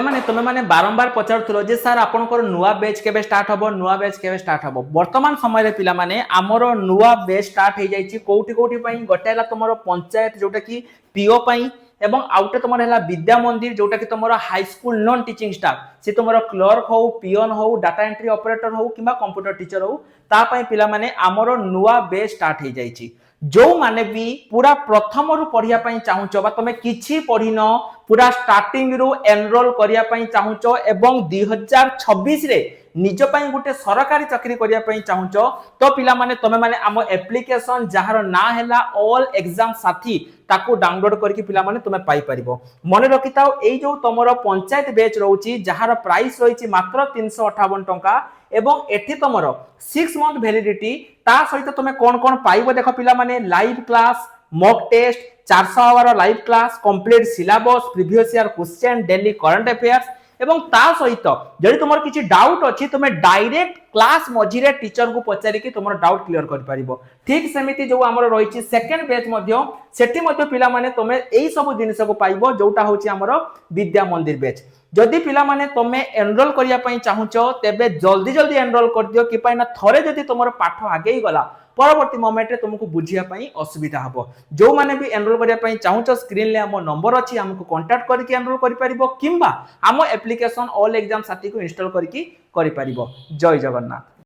मैंने तुम मैंने बारंबार पचारुथिलो जे सर आपनकर नुआ बैच केबे स्टार्ट हबो नुआ बैच केबे स्टार्ट हबो वर्तमान समय रे पिला माने हमरो नुआ बैच स्टार्ट हे जाईची कोउटी कोउटी पई गोटेला तमरो पंचायत जोटा की पीओ पई एवं आउटे तुम है विद्या मंदिर जोटा कि तुम high school non teaching staff सी तुम क्लर्क हो पियन हो डाटा एंट्री ऑपरेटर हो कि कंप्यूटर टीचर हो तापाई पिला माने हमरो नुआ बैच स्टार्ट हे जाईची जो माने भी पूरा प्रथम रु पढ़िया पई चाहुचो बा तमे किछि पढ़िन पूरा स्टार्टिंग रु एनरोल करिया पई चाहुचो एवं 2026 रे निज पई गुटे सरकारी चाकरी करिया पई चाहुचो तो पिला माने तमे माने आम एप्लिकेशन जहार ना हैला ऑल एग्जाम साथी ताको डाउनलोड करके पिला माने तुमे पाई परिबो मने रखिताओ एई जो तमरो पंचायत बैच रहउची जहार प्राइस रहिची मात्र 358 टंका एवं एठी तमरो 6 मंथ वैलिडिटी ता सहित तुमे कोन कोन पाइबो देखो पिला माने live class mock test 400 hour live class complete syllabus previous year question daily current affairs एवं ता सहित जदि तुमर किछि डाउट अछि तुमे डायरेक्ट क्लास मझिरे टीचर को पचारि कि तुमर डाउट क्लियर कर परिबो ठीक सेमिति जो हमर रहिछि सेकंड बैच मध्य सेठी मध्य पिला माने तुमे एई सब जिनिस को पाइबो जोटा होछि हमर विद्या मंदिर बैच जदि पिला माने तमे एनरोल करिया पई चाहुचो तेबे जल्दी जल्दी एनरोल कर दियो कि पाइना थरे जदि तुमर पाठ आगे गला परवर्ती मोमेंट रे तुमको बुझिया पई असुविधा हबो जो माने भी एनरोल करिया पई चाहुचो स्क्रीन ले हमो नंबर अछि हमको कांटेक्ट करके एनरोल करि परिबो किंबा हमो एप्लीकेशन ऑल एग्जाम साथी को इंस्टॉल करके करि परिबो जय जगन्नाथ।